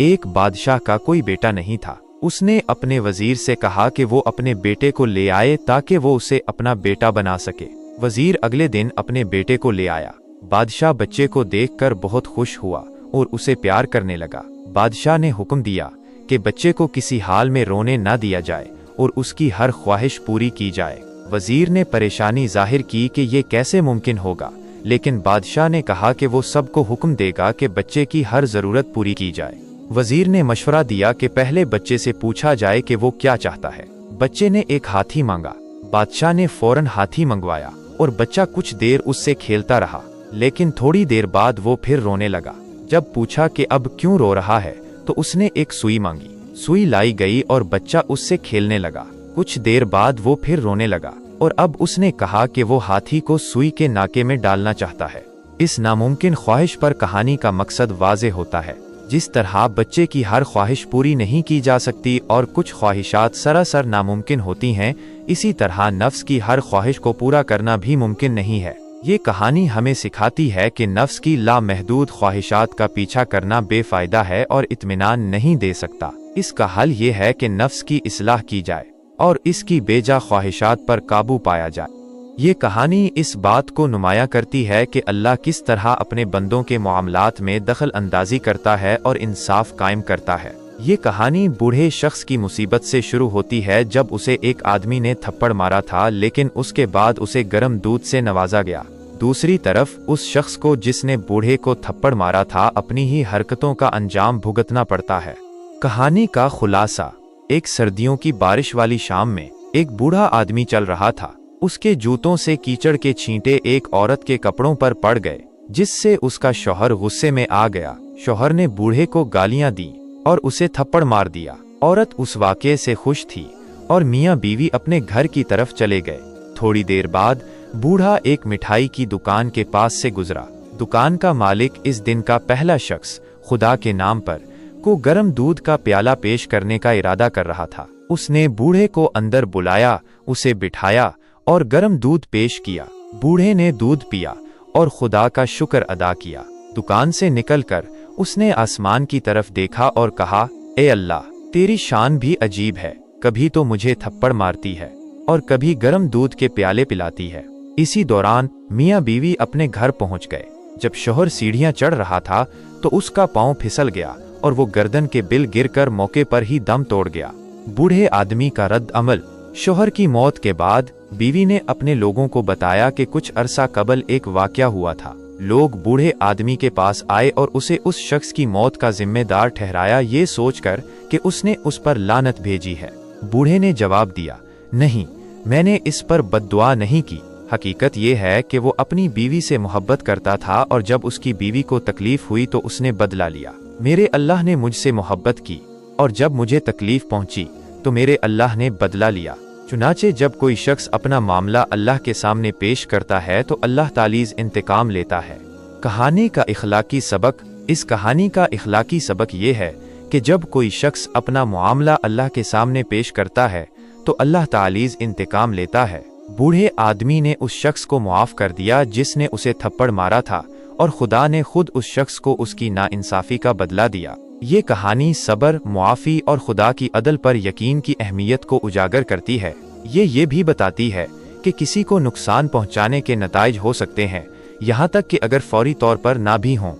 ایک بادشاہ کا کوئی بیٹا نہیں تھا۔ उसने अपने वजीर से कहा कि वो अपने बेटे को ले आए ताकि वो उसे अपना बेटा बना सके। वजीर अगले दिन अपने बेटे को ले आया। बादशाह बच्चे को देखकर बहुत खुश हुआ और उसे प्यार करने लगा। बादशाह ने हुक्म दिया कि बच्चे को किसी हाल में रोने न दिया जाए और उसकी हर ख्वाहिश पूरी की जाए। वजीर ने परेशानी जाहिर की कि ये कैसे मुमकिन होगा, लेकिन बादशाह ने कहा कि वो सबको हुक्म देगा कि बच्चे की हर ज़रूरत पूरी की जाए। वजीर ने मशवरा दिया कि पहले बच्चे से पूछा जाए कि वो क्या चाहता है। बच्चे ने एक हाथी मांगा। बादशाह ने फौरन हाथी मंगवाया और बच्चा कुछ देर उससे खेलता रहा, लेकिन थोड़ी देर बाद वो फिर रोने लगा। जब पूछा कि अब क्यों रो रहा है तो उसने एक सुई मांगी। सुई लाई गई और बच्चा उससे खेलने लगा। कुछ देर बाद वो फिर रोने लगा और अब उसने कहा कि वो हाथी को सुई के नाके में डालना चाहता है। इस नामुमकिन ख्वाहिश पर कहानी का मकसद वाज़े होता है। जिस तरह बच्चे की हर ख्वाहिश पूरी नहीं की जा सकती और कुछ ख्वाहिशात सरासर नामुमकिन होती हैं, इसी तरह नफ्स की हर ख्वाहिश को पूरा करना भी मुमकिन नहीं है। ये कहानी हमें सिखाती है कि नफ्स की लामहदूद ख्वाहिशात का पीछा करना बेफायदा है और इत्मीनान नहीं दे सकता। इसका हल ये है कि नफ्स की इस्लाह की जाए और इसकी बेजा ख्वाहिशात पर काबू पाया जाए। ये कहानी इस बात को नुमाया करती है कि अल्लाह किस तरह अपने बंदों के मामलात में दखल अंदाजी करता है और इंसाफ कायम करता है। ये कहानी बूढ़े शख्स की मुसीबत से शुरू होती है जब उसे एक आदमी ने थप्पड़ मारा था, लेकिन उसके बाद उसे गर्म दूध से नवाजा गया। दूसरी तरफ उस शख्स को जिसने बूढ़े को थप्पड़ मारा था अपनी ही हरकतों का अंजाम भुगतना पड़ता है। कहानी का खुलासा: एक सर्दियों की बारिश वाली शाम में एक बूढ़ा आदमी चल रहा था। उसके जूतों से कीचड़ के छींटे एक औरत के कपड़ों पर पड़ गए, जिससे उसका शौहर गुस्से में आ गया। शौहर ने बूढ़े को गालियां दी और उसे थप्पड़ मार दिया। औरत उस वाक़ये से खुश थी और मियाँ बीवी अपने घर की तरफ चले गए। थोड़ी देर बाद बूढ़ा एक मिठाई की दुकान के पास से गुजरा। दुकान का मालिक इस दिन का पहला शख्स खुदा के नाम पर को गर्म दूध का प्याला पेश करने का इरादा कर रहा था। उसने बूढ़े को अंदर बुलाया, उसे बिठाया और गर्म दूध पेश किया। बूढ़े ने दूध पिया और खुदा का शुक्र अदा किया। दुकान से निकलकर उसने आसमान की तरफ देखा और कहा, ए अल्लाह, तेरी शान भी अजीब है। कभी तो मुझे थप्पड़ मारती है और कभी गर्म दूध के प्याले पिलाती है। इसी दौरान मियाँ बीवी अपने घर पहुंच गए। जब शौहर सीढ़ियां चढ़ रहा था तो उसका पांव फिसल गया और वो गर्दन के बिल गिरकर मौके पर ही दम तोड़ गया। बूढ़े आदमी का रद्द अमल: शौहर की मौत के बाद बीवी ने अपने लोगों को बताया कि कुछ अरसा कबल एक वाकया हुआ था। लोग बूढ़े आदमी के पास आए और उसे उस शख्स की मौत का जिम्मेदार ठहराया, ये सोचकर कि उसने उस पर लानत भेजी है। बूढ़े ने जवाब दिया, नहीं, मैंने इस पर बद्दुआ नहीं की। हकीकत ये है कि वो अपनी बीवी से मोहब्बत करता था और जब उसकी बीवी को तकलीफ हुई तो उसने बदला लिया। मेरे अल्लाह ने मुझसे मोहब्बत की और जब मुझे तकलीफ पहुंची तो मेरे अल्लाह ने बदला लिया। चुनाचे जब कोई शख्स अपना मामला अल्लाह के सामने पेश करता है तो अल्लाह तालीज़ इंतकाम लेता है। कहानी का इखलाकी सबक: इस कहानी का इखलाकी सबक ये है कि जब कोई शख्स अपना मामला अल्लाह के सामने पेश करता है तो अल्लाह तालीज़ इंतकाम लेता है। बूढ़े आदमी ने उस शख्स को मुआफ़ कर दिया जिसने उसे थप्पड़ मारा था और खुदा ने खुद उस शख्स को उसकी नाइंसाफ़ी का बदला दिया। ये कहानी सब्र, मुआफ़ी और खुदा की अदल पर यकीन की अहमियत को उजागर करती है। ये भी बताती है कि किसी को नुकसान पहुंचाने के नताइज हो सकते हैं, यहाँ तक कि अगर फौरी तौर पर ना भी हों।